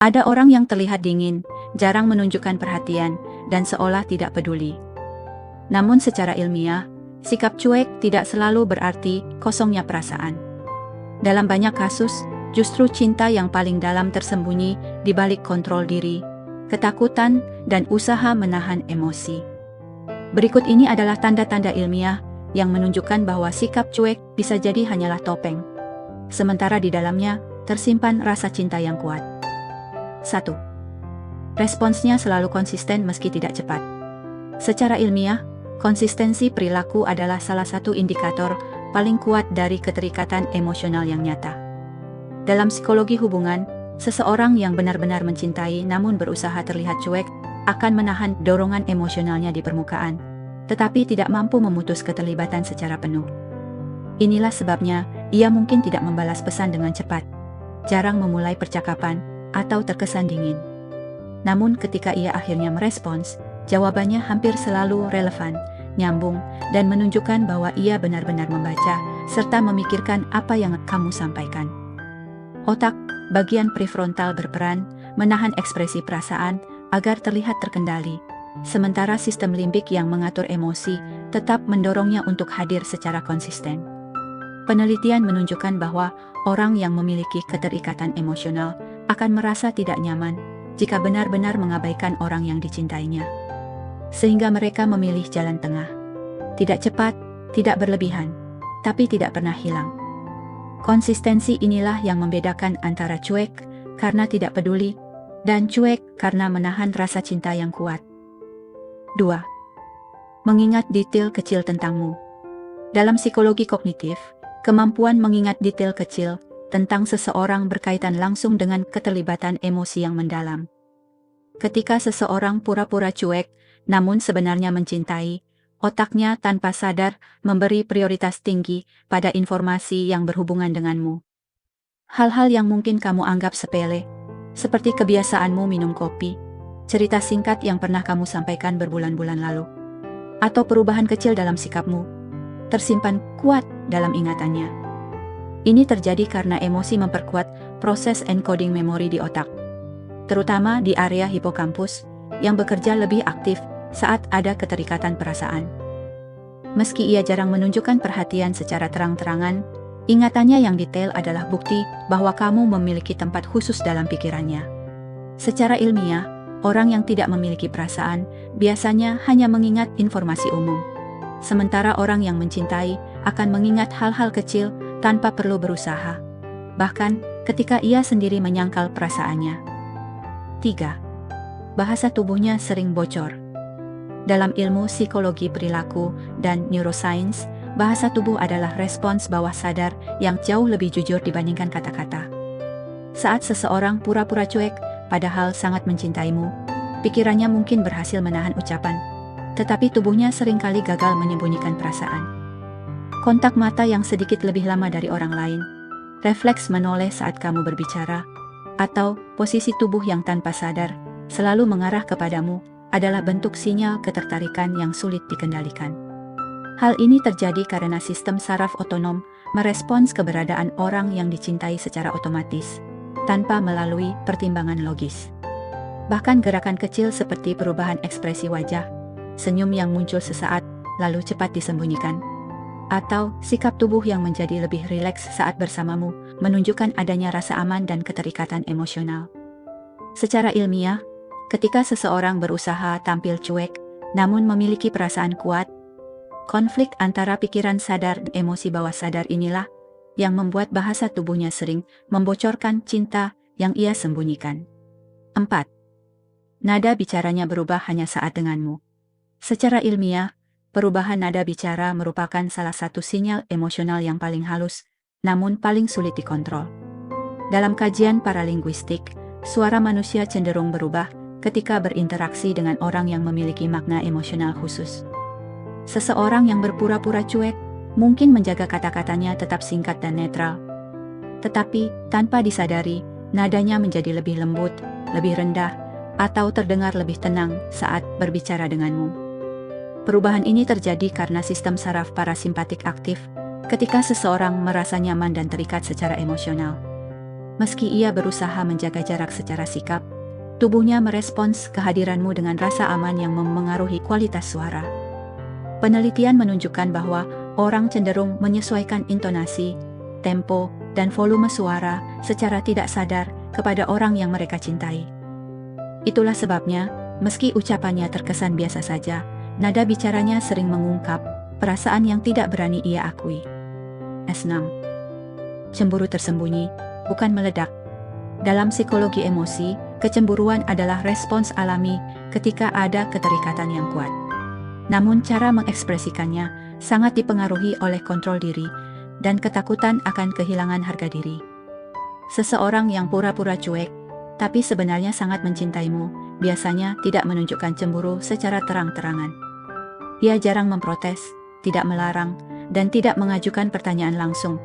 Ada orang yang terlihat dingin, jarang menunjukkan perhatian, dan seolah tidak peduli. Namun secara ilmiah, sikap cuek tidak selalu berarti kosongnya perasaan. Dalam banyak kasus, justru cinta yang paling dalam tersembunyi di balik kontrol diri, ketakutan, dan usaha menahan emosi. Berikut ini adalah tanda-tanda ilmiah yang menunjukkan bahwa sikap cuek bisa jadi hanyalah topeng, sementara di dalamnya tersimpan rasa cinta yang kuat. 1. Responsnya selalu konsisten meski tidak cepat. Secara ilmiah, konsistensi perilaku adalah salah satu indikator paling kuat dari keterikatan emosional yang nyata. Dalam psikologi hubungan, seseorang yang benar-benar mencintai namun berusaha terlihat cuek akan menahan dorongan emosionalnya di permukaan, tetapi tidak mampu memutus keterlibatan secara penuh. Inilah sebabnya ia mungkin tidak membalas pesan dengan cepat, jarang memulai percakapan, atau terkesan dingin. Namun ketika ia akhirnya merespons, jawabannya hampir selalu relevan, nyambung, dan menunjukkan bahwa ia benar-benar membaca, serta memikirkan apa yang kamu sampaikan. Otak, bagian prefrontal berperan, menahan ekspresi perasaan, agar terlihat terkendali, sementara sistem limbik yang mengatur emosi, tetap mendorongnya untuk hadir secara konsisten. Penelitian menunjukkan bahwa orang yang memiliki keterikatan emosional akan merasa tidak nyaman jika benar-benar mengabaikan orang yang dicintainya. Sehingga mereka memilih jalan tengah. Tidak cepat, tidak berlebihan, tapi tidak pernah hilang. Konsistensi inilah yang membedakan antara cuek karena tidak peduli dan cuek karena menahan rasa cinta yang kuat. 2. Mengingat detail kecil tentangmu. Dalam psikologi kognitif, kemampuan mengingat detail kecil tentang seseorang berkaitan langsung dengan keterlibatan emosi yang mendalam. Ketika seseorang pura-pura cuek, namun sebenarnya mencintai, otaknya tanpa sadar memberi prioritas tinggi pada informasi yang berhubungan denganmu. Hal-hal yang mungkin kamu anggap sepele, seperti kebiasaanmu minum kopi, cerita singkat yang pernah kamu sampaikan berbulan-bulan lalu, atau perubahan kecil dalam sikapmu, tersimpan kuat dalam ingatannya. Ini terjadi karena emosi memperkuat proses encoding memori di otak, terutama di area hipokampus, yang bekerja lebih aktif saat ada keterikatan perasaan. Meski ia jarang menunjukkan perhatian secara terang-terangan, ingatannya yang detail adalah bukti bahwa kamu memiliki tempat khusus dalam pikirannya. Secara ilmiah, orang yang tidak memiliki perasaan biasanya hanya mengingat informasi umum, sementara orang yang mencintai akan mengingat hal-hal kecil tanpa perlu berusaha, bahkan ketika ia sendiri menyangkal perasaannya. 3. Bahasa tubuhnya sering bocor. Dalam ilmu psikologi perilaku dan neuroscience, bahasa tubuh adalah respons bawah sadar yang jauh lebih jujur dibandingkan kata-kata. Saat seseorang pura-pura cuek, padahal sangat mencintaimu, pikirannya mungkin berhasil menahan ucapan, tetapi tubuhnya seringkali gagal menyembunyikan perasaan. Kontak mata yang sedikit lebih lama dari orang lain, refleks menoleh saat kamu berbicara, atau posisi tubuh yang tanpa sadar selalu mengarah kepadamu adalah bentuk sinyal ketertarikan yang sulit dikendalikan. Hal ini terjadi karena sistem saraf otonom merespons keberadaan orang yang dicintai secara otomatis, tanpa melalui pertimbangan logis. Bahkan gerakan kecil seperti perubahan ekspresi wajah, senyum yang muncul sesaat, lalu cepat disembunyikan, atau sikap tubuh yang menjadi lebih rileks saat bersamamu, menunjukkan adanya rasa aman dan keterikatan emosional. Secara ilmiah, ketika seseorang berusaha tampil cuek, namun memiliki perasaan kuat, konflik antara pikiran sadar dan emosi bawah sadar inilah yang membuat bahasa tubuhnya sering membocorkan cinta yang ia sembunyikan. 4. Nada bicaranya berubah hanya saat denganmu. Secara ilmiah, perubahan nada bicara merupakan salah satu sinyal emosional yang paling halus, namun paling sulit dikontrol. Dalam kajian paralinguistik, suara manusia cenderung berubah ketika berinteraksi dengan orang yang memiliki makna emosional khusus. Seseorang yang berpura-pura cuek mungkin menjaga kata-katanya tetap singkat dan netral, tetapi tanpa disadari, nadanya menjadi lebih lembut, lebih rendah, atau terdengar lebih tenang saat berbicara denganmu. Perubahan ini terjadi karena sistem saraf parasimpatik aktif ketika seseorang merasa nyaman dan terikat secara emosional. Meski ia berusaha menjaga jarak secara sikap, tubuhnya merespons kehadiranmu dengan rasa aman yang memengaruhi kualitas suara. Penelitian menunjukkan bahwa orang cenderung menyesuaikan intonasi, tempo, dan volume suara secara tidak sadar kepada orang yang mereka cintai. Itulah sebabnya, meski ucapannya terkesan biasa saja, nada bicaranya sering mengungkap perasaan yang tidak berani ia akui. S6. Cemburu tersembunyi, bukan meledak. Dalam psikologi emosi, kecemburuan adalah respons alami ketika ada keterikatan yang kuat. Namun cara mengekspresikannya sangat dipengaruhi oleh kontrol diri dan ketakutan akan kehilangan harga diri. Seseorang yang pura-pura cuek, tapi sebenarnya sangat mencintaimu, biasanya tidak menunjukkan cemburu secara terang-terangan. Ia jarang memprotes, tidak melarang, dan tidak mengajukan pertanyaan langsung,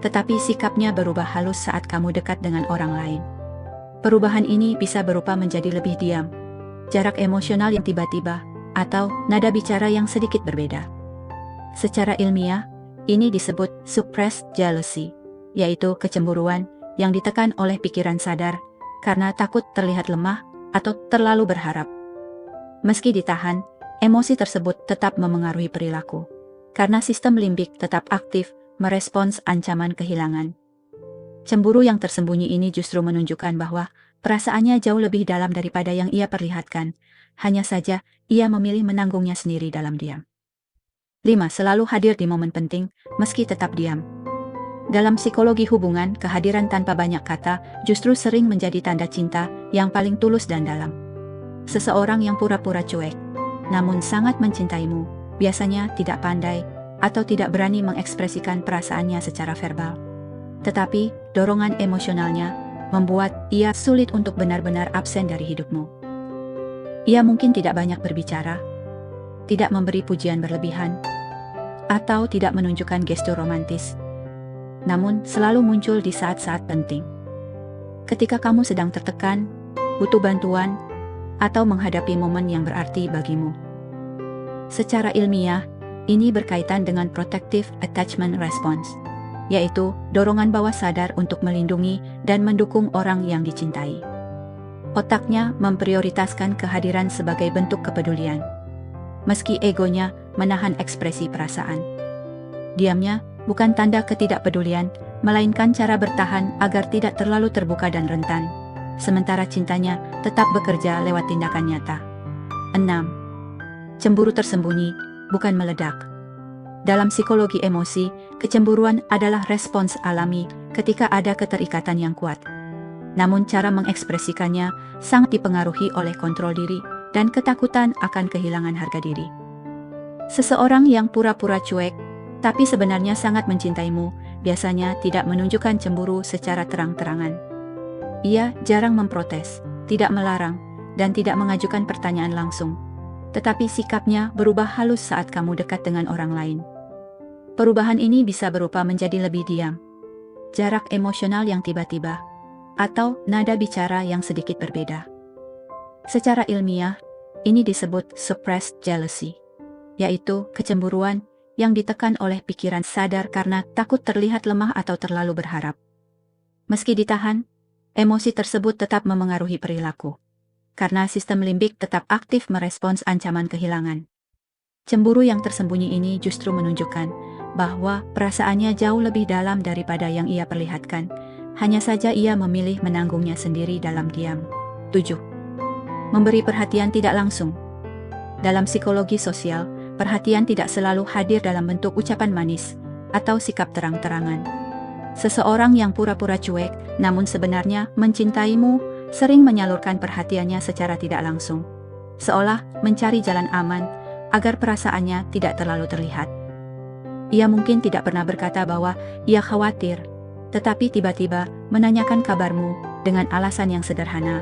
tetapi sikapnya berubah halus saat kamu dekat dengan orang lain. Perubahan ini bisa berupa menjadi lebih diam, jarak emosional yang tiba-tiba, atau nada bicara yang sedikit berbeda. Secara ilmiah, ini disebut suppressed jealousy, yaitu kecemburuan yang ditekan oleh pikiran sadar karena takut terlihat lemah atau terlalu berharap. Meski ditahan, emosi tersebut tetap memengaruhi perilaku, karena sistem limbik tetap aktif merespons ancaman kehilangan. Cemburu yang tersembunyi ini justru menunjukkan bahwa perasaannya jauh lebih dalam daripada yang ia perlihatkan, hanya saja ia memilih menanggungnya sendiri dalam diam. 5. Selalu hadir di momen penting, meski tetap diam. Dalam psikologi hubungan, kehadiran tanpa banyak kata justru sering menjadi tanda cinta yang paling tulus dan dalam. Seseorang yang pura-pura cuek, namun sangat mencintaimu, biasanya tidak pandai atau tidak berani mengekspresikan perasaannya secara verbal. Tetapi, dorongan emosionalnya membuat ia sulit untuk benar-benar absen dari hidupmu. Ia mungkin tidak banyak berbicara, tidak memberi pujian berlebihan, atau tidak menunjukkan gestur romantis, namun selalu muncul di saat-saat penting. Ketika kamu sedang tertekan, butuh bantuan, atau menghadapi momen yang berarti bagimu. Secara ilmiah, ini berkaitan dengan protective attachment response, yaitu dorongan bawah sadar untuk melindungi dan mendukung orang yang dicintai. Otaknya memprioritaskan kehadiran sebagai bentuk kepedulian, meski egonya menahan ekspresi perasaan. Diamnya bukan tanda ketidakpedulian, melainkan cara bertahan agar tidak terlalu terbuka dan rentan, sementara cintanya tetap bekerja lewat tindakan nyata. 6. Cemburu tersembunyi, bukan meledak. Dalam psikologi emosi, kecemburuan adalah respons alami ketika ada keterikatan yang kuat. Namun cara mengekspresikannya sangat dipengaruhi oleh kontrol diri dan ketakutan akan kehilangan harga diri. Seseorang yang pura-pura cuek, tapi sebenarnya sangat mencintaimu, biasanya tidak menunjukkan cemburu secara terang-terangan. Ia jarang memprotes, tidak melarang, dan tidak mengajukan pertanyaan langsung. Tetapi sikapnya berubah halus saat kamu dekat dengan orang lain. Perubahan ini bisa berupa menjadi lebih diam, jarak emosional yang tiba-tiba, atau nada bicara yang sedikit berbeda. Secara ilmiah, ini disebut suppressed jealousy, yaitu kecemburuan yang ditekan oleh pikiran sadar karena takut terlihat lemah atau terlalu berharap. Meski ditahan, emosi tersebut tetap memengaruhi perilaku, karena sistem limbik tetap aktif merespons ancaman kehilangan. Cemburu yang tersembunyi ini justru menunjukkan bahwa perasaannya jauh lebih dalam daripada yang ia perlihatkan, hanya saja ia memilih menanggungnya sendiri dalam diam. 7. Memberi perhatian tidak langsung. Dalam psikologi sosial, perhatian tidak selalu hadir dalam bentuk ucapan manis atau sikap terang-terangan. Seseorang yang pura-pura cuek, namun sebenarnya mencintaimu, sering menyalurkan perhatiannya secara tidak langsung, seolah mencari jalan aman agar perasaannya tidak terlalu terlihat. Ia mungkin tidak pernah berkata bahwa ia khawatir, tetapi tiba-tiba menanyakan kabarmu dengan alasan yang sederhana,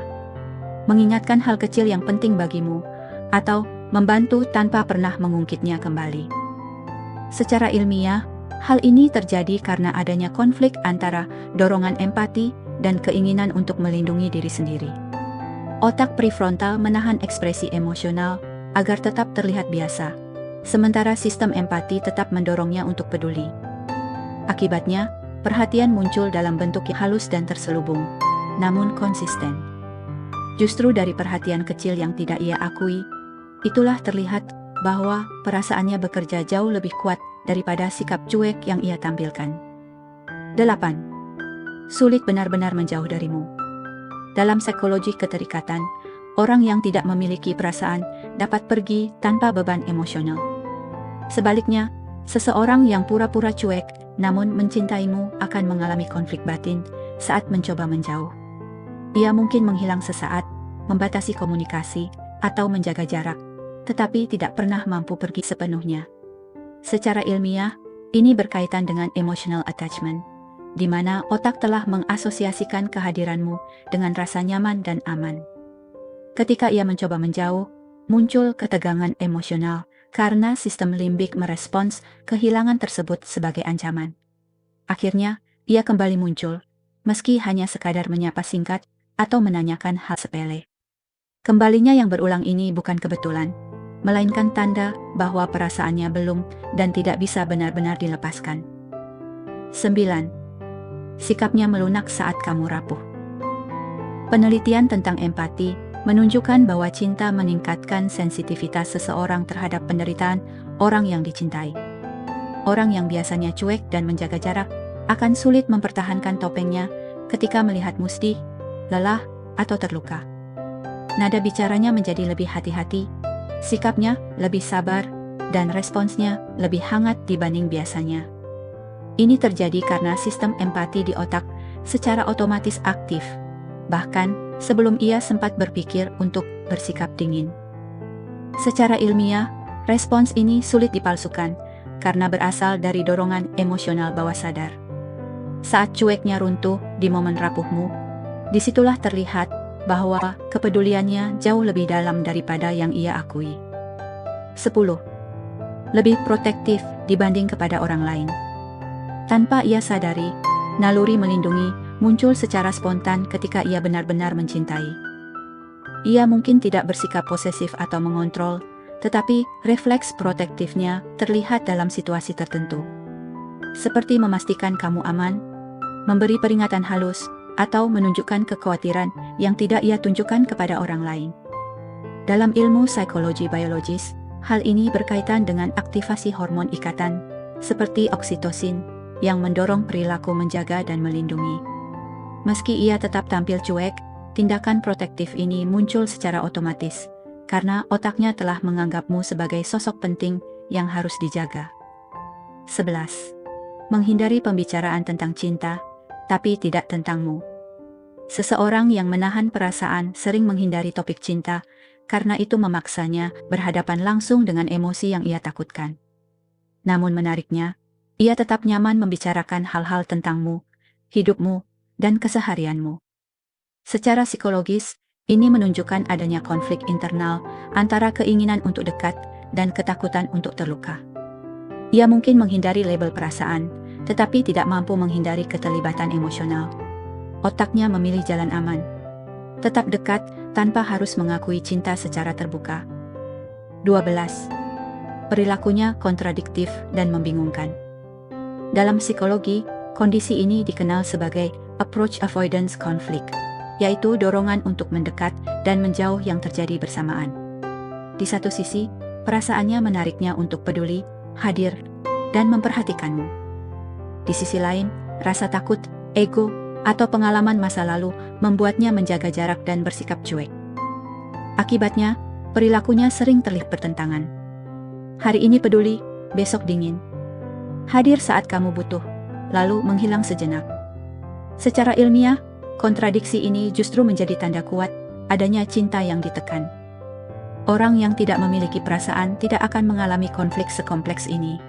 mengingatkan hal kecil yang penting bagimu, atau membantu tanpa pernah mengungkitnya kembali. Secara ilmiah, hal ini terjadi karena adanya konflik antara dorongan empati dan keinginan untuk melindungi diri sendiri. Otak prefrontal menahan ekspresi emosional agar tetap terlihat biasa, sementara sistem empati tetap mendorongnya untuk peduli. Akibatnya, perhatian muncul dalam bentuk yang halus dan terselubung, namun konsisten. Justru dari perhatian kecil yang tidak ia akui, itulah terlihat bahwa perasaannya bekerja jauh lebih kuat daripada sikap cuek yang ia tampilkan. 8. Sulit benar-benar menjauh darimu. Dalam psikologi keterikatan, orang yang tidak memiliki perasaan dapat pergi tanpa beban emosional. Sebaliknya, seseorang yang pura-pura cuek namun mencintaimu akan mengalami konflik batin saat mencoba menjauh. Ia mungkin menghilang sesaat, membatasi komunikasi, atau menjaga jarak, tetapi tidak pernah mampu pergi sepenuhnya. Secara ilmiah, ini berkaitan dengan emotional attachment, di mana otak telah mengasosiasikan kehadiranmu dengan rasa nyaman dan aman. Ketika ia mencoba menjauh, muncul ketegangan emosional karena sistem limbik merespons kehilangan tersebut sebagai ancaman. Akhirnya, ia kembali muncul, meski hanya sekadar menyapa singkat atau menanyakan hal sepele. Kembalinya yang berulang ini bukan kebetulan, melainkan tanda bahwa perasaannya belum dan tidak bisa benar-benar dilepaskan. 9. Sikapnya melunak saat kamu rapuh. Penelitian tentang empati menunjukkan bahwa cinta meningkatkan sensitivitas seseorang terhadap penderitaan orang yang dicintai. Orang yang biasanya cuek dan menjaga jarak akan sulit mempertahankan topengnya ketika melihat sedih, lelah, atau terluka. Nada bicaranya menjadi lebih hati-hati, sikapnya lebih sabar, dan responsnya lebih hangat dibanding biasanya. Ini terjadi karena sistem empati di otak secara otomatis aktif, bahkan sebelum ia sempat berpikir untuk bersikap dingin. Secara ilmiah, respons ini sulit dipalsukan karena berasal dari dorongan emosional bawah sadar. Saat cueknya runtuh di momen rapuhmu, disitulah terlihat bahwa kepeduliannya jauh lebih dalam daripada yang ia akui. 10. Lebih protektif dibanding kepada orang lain. Tanpa ia sadari, naluri melindungi muncul secara spontan ketika ia benar-benar mencintai. Ia mungkin tidak bersikap posesif atau mengontrol, tetapi refleks protektifnya terlihat dalam situasi tertentu. Seperti memastikan kamu aman, memberi peringatan halus, atau menunjukkan kekhawatiran yang tidak ia tunjukkan kepada orang lain. Dalam ilmu psikologi biologis, hal ini berkaitan dengan aktivasi hormon ikatan, seperti oksitosin, yang mendorong perilaku menjaga dan melindungi. Meski ia tetap tampil cuek, tindakan protektif ini muncul secara otomatis, karena otaknya telah menganggapmu sebagai sosok penting yang harus dijaga. 11. Menghindari pembicaraan tentang cinta, tapi tidak tentangmu. Seseorang yang menahan perasaan sering menghindari topik cinta, karena itu memaksanya berhadapan langsung dengan emosi yang ia takutkan. Namun menariknya, ia tetap nyaman membicarakan hal-hal tentangmu, hidupmu, dan keseharianmu. Secara psikologis, ini menunjukkan adanya konflik internal antara keinginan untuk dekat dan ketakutan untuk terluka. Ia mungkin menghindari label perasaan, tetapi tidak mampu menghindari keterlibatan emosional. Otaknya memilih jalan aman. Tetap dekat tanpa harus mengakui cinta secara terbuka. 12. Perilakunya kontradiktif dan membingungkan. Dalam psikologi, kondisi ini dikenal sebagai approach avoidance conflict, yaitu dorongan untuk mendekat dan menjauh yang terjadi bersamaan. Di satu sisi, perasaannya menariknya untuk peduli, hadir, dan memperhatikanmu. Di sisi lain, rasa takut, ego, atau pengalaman masa lalu membuatnya menjaga jarak dan bersikap cuek. Akibatnya, perilakunya sering terlihat bertentangan. Hari ini peduli, besok dingin. Hadir saat kamu butuh, lalu menghilang sejenak. Secara ilmiah, kontradiksi ini justru menjadi tanda kuat adanya cinta yang ditekan. Orang yang tidak memiliki perasaan tidak akan mengalami konflik sekompleks ini.